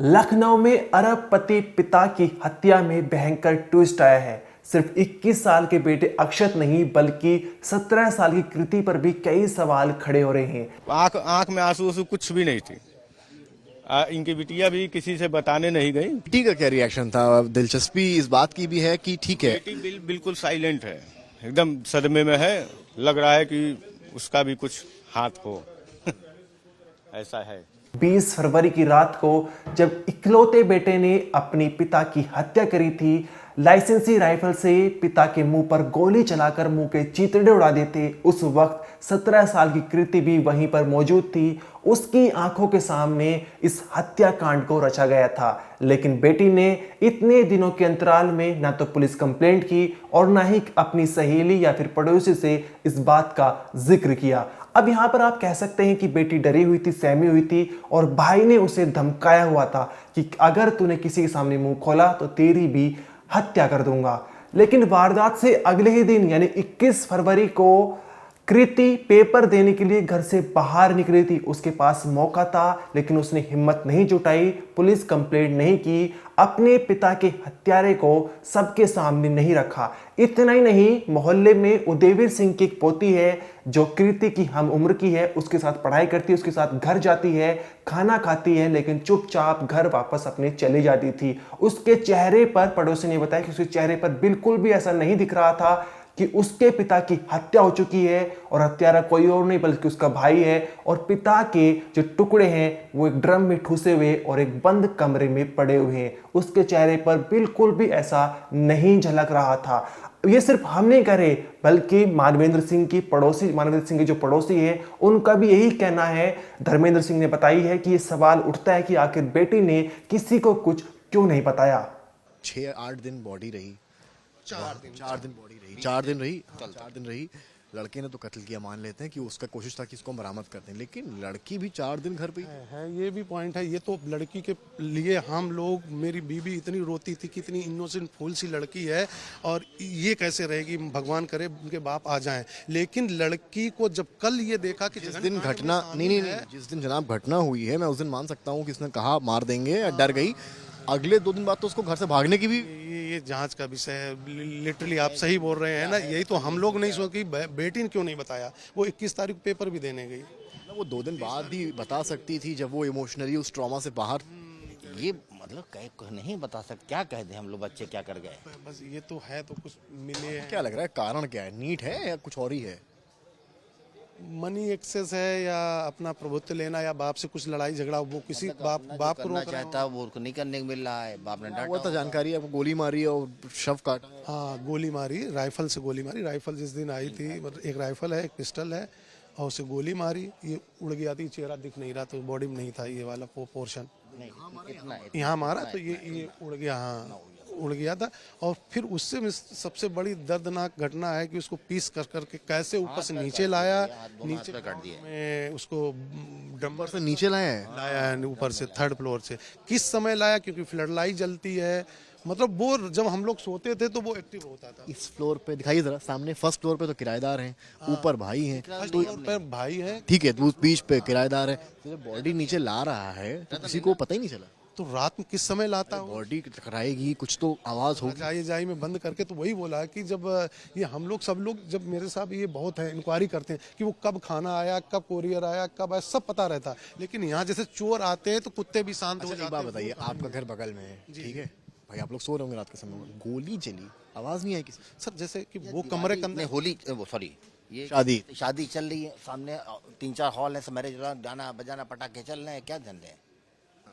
लखनऊ में अरबपति पिता की हत्या में भयंकर ट्विस्ट आया है। सिर्फ 21 साल के बेटे अक्षत नहीं बल्कि 17 साल की कृति पर भी कई सवाल खड़े हो रहे हैं। आंख आंख में आंसू आंसू कुछ भी नहीं थी। इनकी बिटिया भी किसी से बताने नहीं गई। बेटी का क्या रिएक्शन था? दिलचस्पी इस बात की भी है कि ठीक है, बेटी बिल्कुल साइलेंट है, एकदम सदमे में है। लग रहा है कि उसका भी कुछ हाथ हो। ऐसा है। 20 फरवरी की रात को जब इकलौते बेटे ने अपनी पिता की हत्या करी थी, लाइसेंसी राइफल से पिता के मुंह पर गोली चलाकर मुंह के चीतड़े उड़ा देते, उस वक्त 17 साल की कृति भी वहीं पर मौजूद थी। उसकी आंखों के सामने इस हत्याकांड को रचा गया था। लेकिन बेटी ने इतने दिनों के अंतराल में ना तो पुलिस कंप्लेंट की और ना ही अपनी सहेली या फिर पड़ोसी से इस बात का जिक्र किया। अब यहाँ पर आप कह सकते हैं कि बेटी डरी हुई थी, सहमी हुई थी और भाई ने उसे धमकाया हुआ था कि अगर तूने किसी के सामने मुंह खोला तो तेरी भी हत्या कर दूंगा। लेकिन वारदात से अगले ही दिन यानी 21 फरवरी को कृति पेपर देने के लिए घर से बाहर निकली थी। उसके पास मौका था लेकिन उसने हिम्मत नहीं जुटाई, पुलिस कंप्लेंट नहीं की, अपने पिता के हत्यारे को सबके सामने नहीं रखा। इतना ही नहीं, मोहल्ले में उदयवीर सिंह की एक पोती है जो कृति की हम उम्र की है, उसके साथ पढ़ाई करती है, उसके साथ घर जाती है, खाना खाती है, लेकिन चुपचाप घर वापस अपने चली जाती थी। उसके चेहरे पर, पड़ोसी ने बताया कि उसके चेहरे पर बिल्कुल भी ऐसा नहीं दिख रहा था कि उसके पिता की हत्या हो चुकी है और हत्यारा कोई और नहीं बल्कि उसका भाई है। और पिता के जो टुकड़े हैं वो एक ड्रम में ठूसे हुए और एक बंद कमरे में पड़े हुए हैं। उसके चेहरे पर बिल्कुल भी ऐसा नहीं झलक रहा था। ये सिर्फ हम नहीं करे बल्कि मानवेंद्र सिंह के जो पड़ोसी हैं उनका भी यही कहना है। धर्मेंद्र सिंह ने बताई है कि ये सवाल उठता है कि आखिर बेटी ने किसी को कुछ क्यों नहीं बताया। 6-8 दिन बॉडी रही, 4 दिन बॉडी रही, 4 दिन रही। लड़के ने तो कत्ल किया, मान लेते हैं कि उसका कोशिश था कि इसको बरामद कर दें, लेकिन लड़की भी 4 दिन घर पे है। ये भी पॉइंट है। ये तो लड़की के लिए हम लोग, मेरी बीवी इतनी रोती थी कि इतनी इनोसेंट फूल सी लड़की है और ये कैसे रहेगी, भगवान करे उनके बाप आ जाएं। लेकिन लड़की को जब कल ये देखा कि जिस दिन घटना नहीं, जिस दिन जनाब घटना हुई है, मैं उस दिन मान सकता हूँ कि इसने कहा मार देंगे या डर गई। अगले 2 दिन बाद तो उसको घर से भागने की भी ये जांच का विषय है। लिटरली आप सही बोल रहे हैं ना। यही तो हम लोग नहीं सोच कि बेटी ने क्यों नहीं बताया। वो 21 तारीख पेपर भी देने गई। वो 2 दिन बाद ही बता सकती थी जब वो इमोशनली उस ट्रॉमा से बाहर। ये मतलब नहीं बता सकते, क्या कह दे हम लोग, बच्चे क्या कर गए। बस ये तो है, तो कुछ मिले हैं। क्या लग रहा है कारण क्या है? नीट है या कुछ और ही है? मनी एक्सेस है या अपना प्रभुत्व लेना या बाप से कुछ लड़ाई झगड़ा, वो किसी बाप को करना चाहता वो उसको नहीं करने को मिल रहा है, बाप ने वो डांटा। तो जानकारी है, आपको गोली मारी और शव काटा। हाँ, गोली मारी, राइफल से गोली मारी। राइफल जिस दिन आई थी, मतलब एक राइफल है, एक पिस्टल है, और उसे गोली मारी। ये उड़ गया थी, चेहरा दिख नहीं रहा, तो बॉडी में नहीं था ये वाला पोर्शन। यहाँ मारा तो ये उड़ गया। हाँ, उड़ गया था। और फिर उससे सबसे बड़ी दर्दनाक घटना है कि उसको पीस कर करके कैसे ऊपर से नीचे लाया, नीचे में उसको डंपर से नीचे लाया है ऊपर से, 3rd फ्लोर से। किस समय लाया, क्योंकि फ्लड जलती है, मतलब वो जब हम लोग सोते थे तो वो एक्टिव होता था। इस फ्लोर पे दिखाइए जरा, सामने 1st फ्लोर पे तो किराएदार हैं, ऊपर भाई हैं, तो पर भाई है, ठीक है, तो बीच पे किराएदार है। तो बॉडी नीचे ला रहा है तो किसी को पता ही नहीं चला। तो रात में किस समय लाता है? बॉडी टकराएगी, कुछ तो आवाज होगी। जाई में बंद करके, तो वही बोला कि जब ये हम लोग सब लोग, जब मेरे साहब ये बहुत है, इंक्वायरी करते हैं कि वो कब खाना आया, कब कोरियर आया, कब आया, सब पता रहता है। लेकिन यहाँ जैसे चोर आते हैं तो कुत्ते भी शांत हो जाते हैं। बात बताइए, आपका घर बगल में है, ठीक है भाई, आप लोग सो रहे होंगे रात के समय, गोली चली, आवाज नहीं आई किसी? सर जैसे कि वो कमरे के अंदर होली, सॉरी, ये शादी चल रही है, सामने 3-4 हॉल है, मैरिज गाना बजाना, पटाखे चल रहे हैं, क्या धंधे हैं।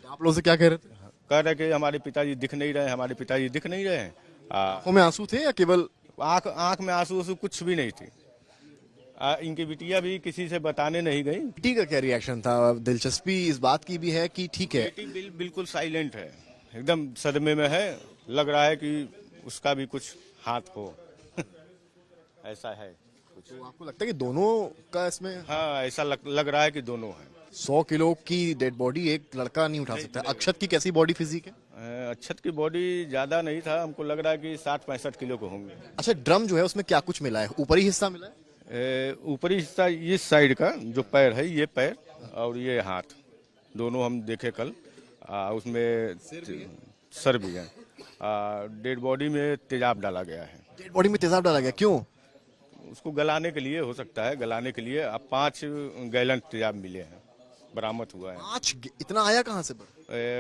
आप लोग से क्या कह रहे थे? कह रहे कि हमारे पिताजी दिख नहीं रहे, हमारे पिताजी दिख नहीं रहे। आंखों में आंसू थे या केवल आंख में आंसू आंसू कुछ भी नहीं थी। इनकी बिटिया भी किसी से बताने नहीं गई। बेटी का क्या रिएक्शन था? दिलचस्पी इस बात की भी है कि ठीक है, बेटी बिल्कुल साइलेंट है, एकदम सदमे में है। लग रहा है कि उसका भी कुछ हाथ हो। ऐसा है कुछ। तो आपको लगता है कि दोनों का इसमें? हाँ, ऐसा लग रहा है कि दोनों हैं। 100 किलो की डेड बॉडी एक लड़का नहीं उठा सकता। अक्षत की कैसी बॉडी फिजिक है? अक्षत की बॉडी ज्यादा नहीं था, हमको लग रहा है कि 60-65 किलो के होंगे। अच्छा, ड्रम जो है उसमें क्या कुछ मिला है? ऊपरी हिस्सा मिला है? ऊपरी हिस्सा इस साइड का जो पैर है, ये पैर और ये हाथ, दोनों हम देखे कल। उसमें सर भी है। डेड बॉडी में तेजाब डाला गया है। डेड बॉडी में तेजाब डाला गया, क्यों? उसको गलाने के लिए, हो सकता है गलाने के लिए। अब 5 गैलन तेजाब मिले हैं, बरामद हुआ है। इतना आया कहाँ से?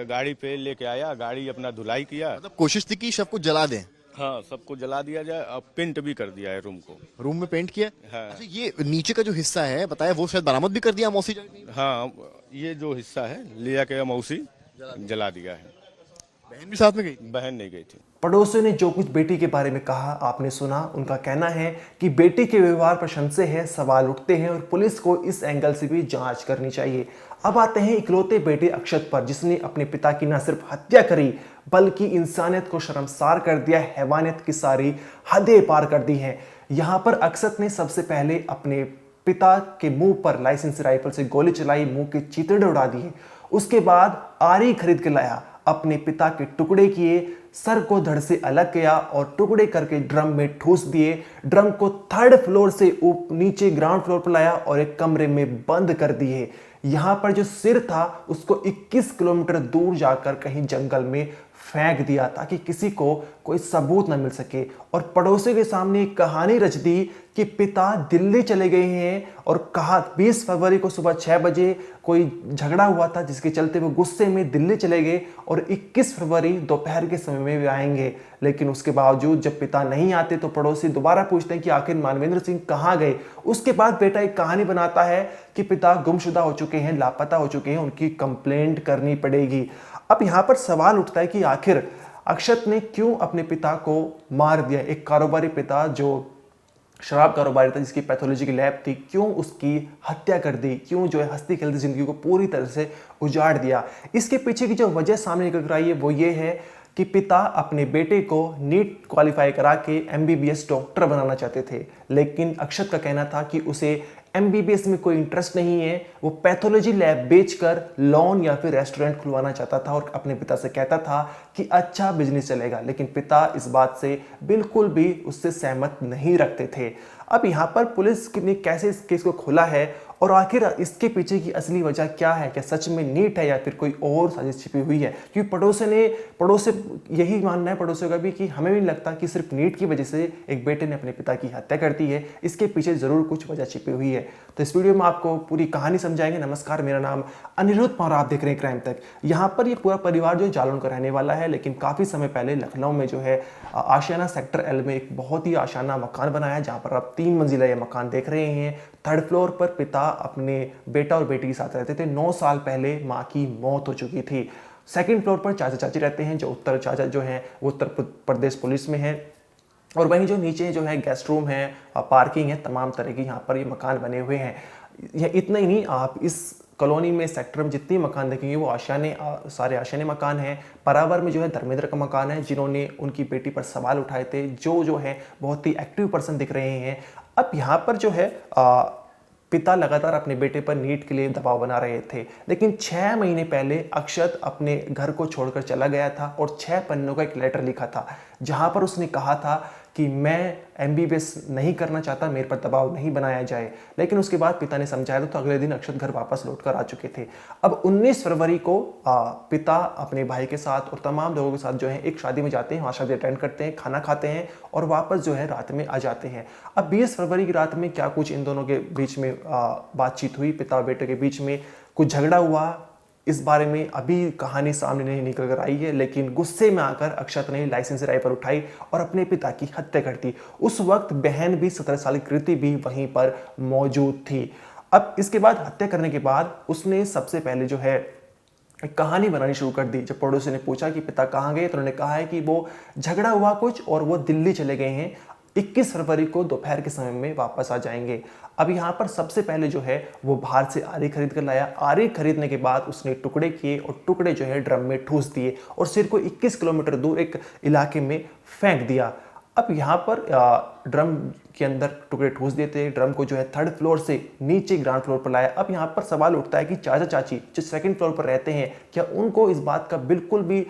गाड़ी पे लेके आया, गाड़ी अपना धुलाई किया। मतलब कोशिश थी कि शव को जला दें। हाँ, सबको जला दिया जाए। अब पेंट भी कर दिया है रूम को। रूम में पेंट किया? हाँ। अच्छा, ये नीचे का जो हिस्सा है बताया, वो शायद बरामद भी कर दिया मौसी जाके? हाँ, ये जो हिस्सा है लिया के मौसी जला दिया है। बहन भी साथ में गई? बहन नहीं गई थी। पड़ोसियों ने जो कुछ बेटी के बारे में कहा आपने सुना। उनका कहना है कि बेटी के व्यवहार पर संशय है, सवाल उठते हैं और पुलिस को इस एंगल से भी जांच करनी चाहिए। अब आते हैं इकलौते बेटे अक्षत पर, जिसने अपने पिता की न सिर्फ हत्या करी बल्कि इंसानियत को शर्मसार कर दिया, हैवानियत की सारी हदें पार कर दी हैं। यहाँ पर अक्षत ने सबसे पहले अपने पिता के मुंह पर लाइसेंसी राइफल से गोली चलाई, मुंह के चीथड़े उड़ा दिए। उसके बाद आरी खरीद के लाया, अपने पिता के टुकड़े किए, सर को धड़ से अलग किया और टुकड़े करके ड्रम में ठूस दिए। ड्रम को 3rd फ्लोर से नीचे ग्राउंड फ्लोर पर लाया और एक कमरे में बंद कर दिए। यहां पर जो सिर था उसको 21 किलोमीटर दूर जाकर कहीं जंगल में फेंक दिया ताकि किसी को कोई सबूत न मिल सके। और पड़ोसियों के सामने एक कहानी रच दी कि पिता दिल्ली चले गए हैं और कहा 20 फरवरी को सुबह 6 बजे कोई झगड़ा हुआ था जिसके चलते वो गुस्से में दिल्ली चले गए और 21 फरवरी दोपहर के समय में वे आएंगे। लेकिन उसके बावजूद जब पिता नहीं आते तो पड़ोसी दोबारा पूछते हैं कि आखिर मानवेंद्र सिंह कहाँ गए। उसके बाद बेटा एक कहानी बनाता है कि पिता गुमशुदा हो चुके हैं, लापता हो चुके हैं, उनकी कंप्लेंट करनी पड़ेगी। अब यहां पर सवाल उठता है कि आखिर अक्षत ने क्यों अपने पिता को मार दिया। एक कारोबारी पिता जो शराब कारोबारी था, जिसकी पैथोलॉजी की लैब थी, क्यों उसकी हत्या कर दी, क्यों जो है हंसती खेलती जिंदगी को पूरी तरह से उजाड़ दिया। इसके पीछे की जो वजह सामने निकल कर आई है वो ये है कि पिता अपने बेटे को नीट क्वालिफाई करा के MBBS डॉक्टर बनाना चाहते थे, लेकिन अक्षत का कहना था कि उसे MBBS में कोई इंटरेस्ट नहीं है। वो पैथोलॉजी लैब बेचकर लॉन या फिर रेस्टोरेंट खुलवाना चाहता था और अपने पिता से कहता था कि अच्छा बिजनेस चलेगा, लेकिन पिता इस बात से बिल्कुल भी उससे सहमत नहीं रखते थे। अब यहाँ पर पुलिस ने कैसे इस केस को खोला है और आखिर इसके पीछे की असली वजह क्या है, क्या सच में नीट है या फिर कोई और साजिश छिपी हुई है। क्योंकि पड़ोसी यही मानना है पड़ोसियों का भी कि हमें भी लगता कि सिर्फ नीट की वजह से एक बेटे ने अपने पिता की हत्या कर दी है, इसके पीछे जरूर कुछ वजह छिपी हुई है। तो इस वीडियो में आपको पूरी कहानी समझाएंगे। नमस्कार, मेरा नाम अनिरुद्ध और आप देख रहे हैं क्राइम तक। यहाँ पर ये पूरा परिवार जो जालौन का रहने वाला है, लेकिन काफी समय पहले लखनऊ में जो है आशियाना सेक्टर L में एक बहुत ही आशियाना मकान बनाया, जहाँ पर आप 3 मंजिला ये मकान देख रहे हैं। 3rd फ्लोर पर पिता अपने बेटा और बेटी के साथ रहते थे। 9 साल पहले माँ की मौत हो चुकी थी। 2nd फ्लोर पर चाचा चाची रहते हैं, जो चाचा जो हैं वो उत्तर प्रदेश पुलिस में है। और वहीं जो नीचे जो है गेस्ट रूम है, पार्किंग है, तमाम तरह की यहाँ पर ये मकान बने हुए हैं। यह इतना ही नहीं, आप इस कॉलोनी में सेक्टर में जितने मकान देखेंगे वो सारे आशियाने मकान हैं। परावर में जो है धर्मेंद्र का मकान है, जिन्होंने उनकी बेटी पर सवाल उठाए थे, जो है बहुत ही एक्टिव पर्सन दिख रहे हैं। अब यहाँ पर जो है पिता लगातार अपने बेटे पर नीट के लिए दबाव बना रहे थे, लेकिन 6 महीने पहले अक्षत अपने घर को छोड़कर चला गया था और 6 पन्नों का एक लेटर लिखा था, जहां पर उसने कहा था कि मैं MBBS नहीं करना चाहता, मेरे पर दबाव नहीं बनाया जाए। लेकिन उसके बाद पिता ने समझाया तो अगले दिन अक्षत घर वापस लौटकर आ चुके थे। अब 19 फरवरी को पिता अपने भाई के साथ और तमाम लोगों के साथ जो है एक शादी में जाते हैं, वहाँ शादी अटेंड करते हैं, खाना खाते हैं और वापस जो है रात में आ जाते हैं। अब 20 फरवरी की रात में क्या कुछ इन दोनों के बीच में बातचीत हुई, पिता और बेटे के बीच में कुछ झगड़ा हुआ, इस बारे में अभी कहानी सामने नहीं निकल कर आई है। लेकिन गुस्से में आकर अक्षत ने लाइसेंसी राइफल उठाई और अपने पिता की हत्या कर दी। उस वक्त बहन भी 17 साल की कृति भी वहीं पर मौजूद थी। अब इसके बाद हत्या करने के बाद उसने सबसे पहले जो है एक कहानी बनानी शुरू कर दी। जब पड़ोसी ने पूछा कि पिता कहाँ गए, तो उन्होंने कहा है कि वो झगड़ा हुआ कुछ और वो दिल्ली चले गए हैं, 21 फरवरी को दोपहर के समय में वापस आ जाएंगे। अब यहाँ पर सबसे पहले जो है वो बाहर से आरी खरीद कर लाया। आरी खरीदने के बाद उसने टुकड़े किए और टुकड़े जो है ड्रम में ठूस दिए और सिर को 21 किलोमीटर दूर एक इलाके में फेंक दिया। अब यहाँ पर ड्रम के अंदर टुकड़े ठूस दिए थे। ड्रम को जो है 3rd फ्लोर से नीचे ग्राउंड फ्लोर पर लाया। अब यहाँ पर सवाल उठता है कि चाचा चाची जो 2nd फ्लोर पर रहते हैं, क्या उनको इस बात का बिल्कुल भी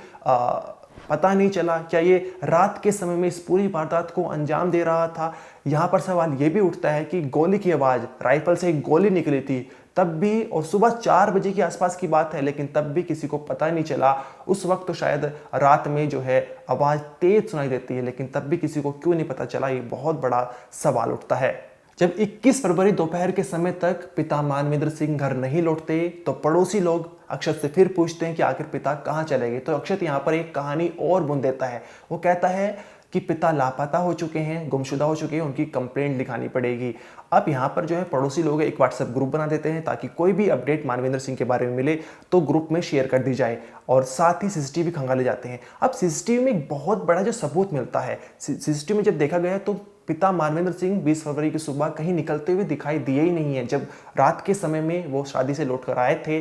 पता नहीं चला? क्या ये रात के समय में इस पूरी वारदात को अंजाम दे रहा था? यहाँ पर सवाल ये भी उठता है कि गोली की आवाज़, राइफल से एक गोली निकली थी, तब भी, और सुबह 4 बजे के आसपास की बात है, लेकिन तब भी किसी को पता नहीं चला। उस वक्त तो शायद रात में जो है आवाज़ तेज सुनाई देती है, लेकिन तब भी किसी को क्यों नहीं पता चला, ये बहुत बड़ा सवाल उठता है। जब 21 फरवरी दोपहर के समय तक पिता मानवेंद्र सिंह घर नहीं लौटते तो पड़ोसी लोग अक्षत से फिर पूछते हैं कि आखिर पिता कहाँ चले गए। तो अक्षत यहाँ पर एक कहानी और बुन देता है। वो कहता है कि पिता लापता हो चुके हैं, गुमशुदा हो चुके हैं, उनकी कंप्लेंट लिखानी पड़ेगी। अब यहाँ पर जो है पड़ोसी लोग एक व्हाट्सएप ग्रुप बना देते हैं ताकि कोई भी अपडेट मानवेंद्र सिंह के बारे में मिले तो ग्रुप में शेयर कर दी जाए, और साथ ही सीसीटीवी खंगाले जाते हैं। अब सीसीटीवी में एक बहुत बड़ा जो सबूत मिलता है, सीसीटीवी में जब देखा गया तो पिता मानवेंद्र सिंह 20 फरवरी की सुबह कहीं निकलते हुए दिखाई दिए ही नहीं है। जब रात के समय में वो शादी से लौट कर आए थे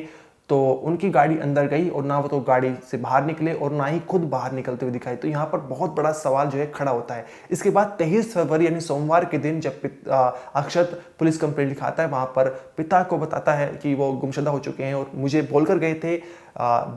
तो उनकी गाड़ी अंदर गई और ना वो तो गाड़ी से बाहर निकले और ना ही खुद बाहर निकलते हुए दिखाई। तो यहाँ पर बहुत बड़ा सवाल जो है खड़ा होता है। इसके बाद 23 फरवरी यानी सोमवार के दिन जब अक्षत पुलिस कंप्लेंट लिखाता है, वहाँ पर पिता को बताता है कि वो गुमशुदा हो चुके हैं और मुझे बोलकर गए थे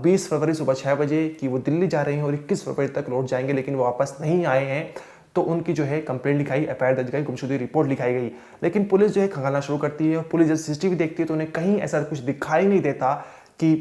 20 फरवरी सुबह 6 बजे कि वो दिल्ली जा रहे हैं और 21 फरवरी तक लौट जाएंगे, लेकिन वो वापस नहीं आए हैं। तो उनकी जो है कंप्लेंट लिखाई, एफआईआर दर्ज कराई, गुमशुदगी रिपोर्ट लिखाई गई। लेकिन पुलिस जो है खंगालना शुरू करती है और पुलिस जब सीसीटीवी देखती है तो उन्हें कहीं ऐसा कुछ दिखाई नहीं देता कि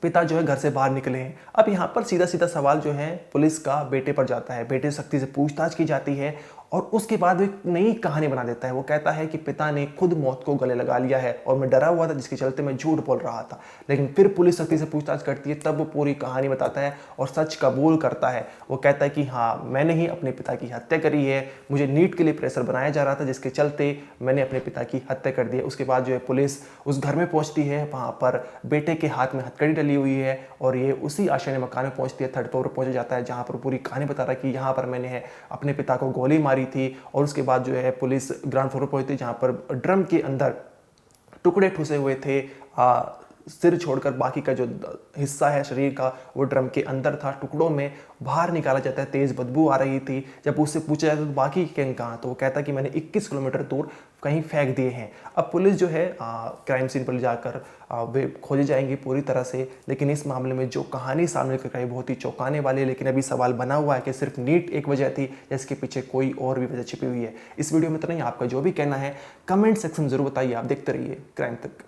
पिता जो है घर से बाहर निकले हैं। अब यहाँ पर सीधा सीधा सवाल जो है पुलिस का बेटे पर जाता है। बेटे से सख्ती से पूछताछ की जाती है और उसके बाद वो एक नई कहानी बना देता है। वो कहता है कि पिता ने खुद मौत को गले लगा लिया है और मैं डरा हुआ था जिसके चलते मैं झूठ बोल रहा था। लेकिन फिर पुलिस सख्ती से पूछताछ करती है, तब वो पूरी कहानी बताता है और सच कबूल करता है। वो कहता है कि हाँ, मैंने ही अपने पिता की हत्या करी है, मुझे नीट के लिए प्रेशर बनाया जा रहा था जिसके चलते मैंने अपने पिता की हत्या कर दी है। उसके बाद जो है पुलिस उस घर में पहुंचती है, वहाँ पर बेटे के हाथ में हथकड़ी डली हुई है और ये उसी आशियाने मकान में पहुंचती है, 3rd फ्लोर पर पहुंच जाता है जहाँ पर पूरी कहानी बता रहा है कि यहाँ पर मैंने अपने पिता को गोली मारी थी। और उसके बाद जो है पुलिस ग्राउंड फ्लोर पर पहुंचती है जहाँ पर ड्रम के अंदर टुकड़े ठुसे हुए थे, सिर छोड़कर बाकी का जो हिस्सा है शरीर का वो ड्रम के अंदर था, टुकड़ों में बाहर निकाला जाता है। तेज बदबू आ रही थी। जब उससे पूछा जाता तो बाकी के कहाँ, तो वो कहता कि मैंने 21 किलोमीटर दूर कहीं फेंक दिए हैं। अब पुलिस जो है क्राइम सीन पर ले जाकर वे खोजे जाएंगी पूरी तरह से, लेकिन इस मामले में जो कहानी सामने लेकर आई बहुत ही चौंकाने वाली है। लेकिन अभी सवाल बना हुआ है कि सिर्फ नीट एक वजह थी या इसके पीछे कोई और भी वजह छिपी हुई है। इस वीडियो में इतना ही। आपका जो भी कहना है कमेंट सेक्शन में जरूर बताइए। आप देखते रहिए क्राइम तक।